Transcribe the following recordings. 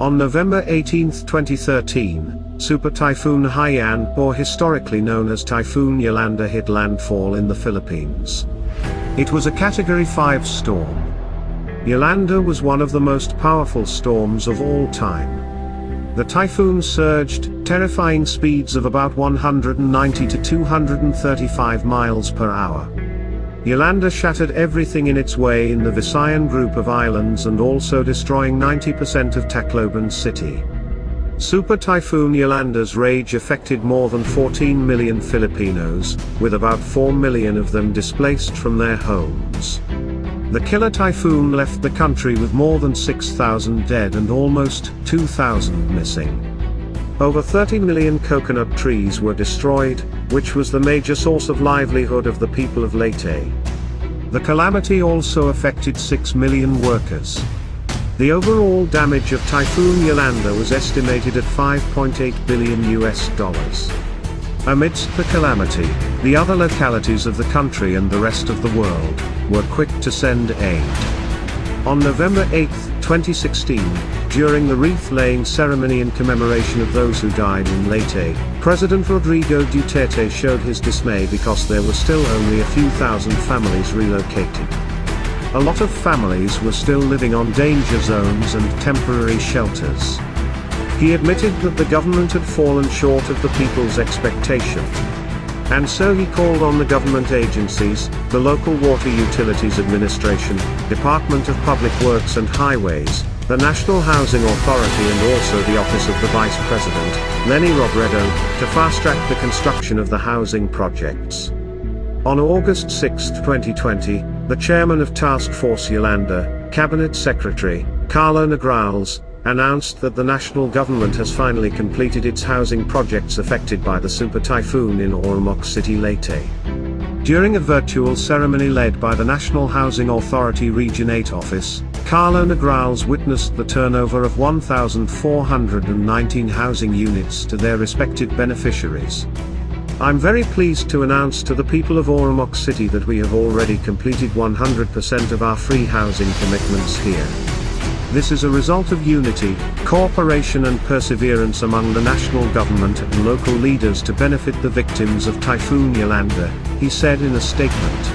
On November 18, 2013, Super Typhoon Haiyan, or historically known as Typhoon Yolanda, hit landfall in the Philippines. It was a Category 5 storm. Yolanda was one of the most powerful storms of all time. The typhoon surged, terrifying speeds of about 190 to 235 miles per hour. Yolanda shattered everything in its way in the Visayan group of islands and also destroying 90% of Tacloban city. Super Typhoon Yolanda's rage affected more than 14 million Filipinos, with about 4 million of them displaced from their homes. The killer typhoon left the country with more than 6,000 dead and almost 2,000 missing. Over 30 million coconut trees were destroyed, which was the major source of livelihood of the people of Leyte. The calamity also affected 6 million workers. The overall damage of Typhoon Yolanda was estimated at $5.8 billion. Amidst the calamity, the other localities of the country and the rest of the world were quick to send aid. On November 8, 2016, during the wreath-laying ceremony in commemoration of those who died in Leyte, President Rodrigo Duterte showed his dismay because there were still only a few thousand families relocated. A lot of families were still living on danger zones and temporary shelters. He admitted that the government had fallen short of the people's expectation. And so he called on the government agencies, the local Water Utilities Administration, Department of Public Works and Highways, the National Housing Authority and also the Office of the Vice President, Leni Robredo, to fast-track the construction of the housing projects. On August 6, 2020, the chairman of Task Force Yolanda, Cabinet Secretary, Carlo Negrales, announced that the national government has finally completed its housing projects affected by the super typhoon in Ormoc City, Leyte. During a virtual ceremony led by the National Housing Authority Region 8 office, Carlo Negrales witnessed the turnover of 1,419 housing units to their respective beneficiaries. I'm very pleased to announce to the people of Ormoc City that we have already completed 100% of our free housing commitments here. This is a result of unity, cooperation and perseverance among the national government and local leaders to benefit the victims of Typhoon Yolanda, he said in a statement.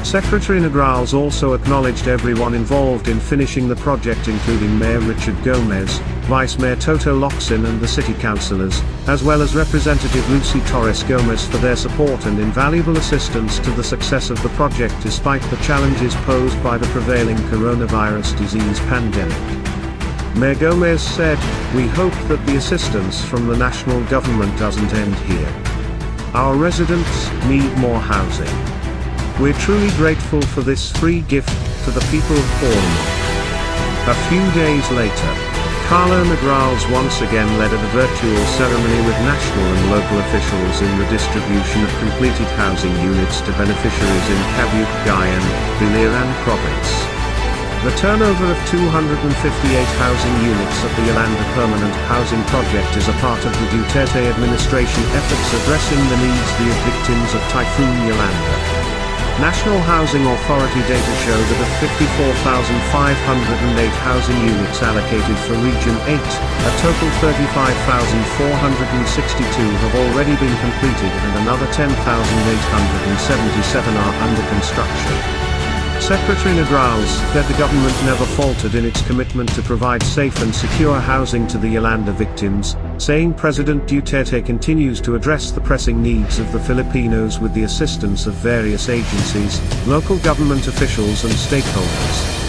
Secretary Negrales also acknowledged everyone involved in finishing the project, including Mayor Richard Gomez, Vice Mayor Toto Locsin and the city councillors, as well as Representative Lucy Torres Gomez for their support and invaluable assistance to the success of the project despite the challenges posed by the prevailing coronavirus disease pandemic. Mayor Gomez said, "We hope that the assistance from the national government doesn't end here. Our residents need more housing. We're truly grateful for this free gift to the people of Ormoc." A few days later, Carlo Negrales once again led a virtual ceremony with national and local officials in the distribution of completed housing units to beneficiaries in Cavite, Biliran province. The turnover of 258 housing units at the Yolanda Permanent Housing Project is a part of the Duterte administration efforts addressing the needs of the victims of Typhoon Yolanda. National Housing Authority data show that of 54,508 housing units allocated for Region 8, a total 35,462 have already been completed and another 10,877 are under construction. Secretary Negrales said the government never faltered in its commitment to provide safe and secure housing to the Yolanda victims, saying President Duterte continues to address the pressing needs of the Filipinos with the assistance of various agencies, local government officials and stakeholders.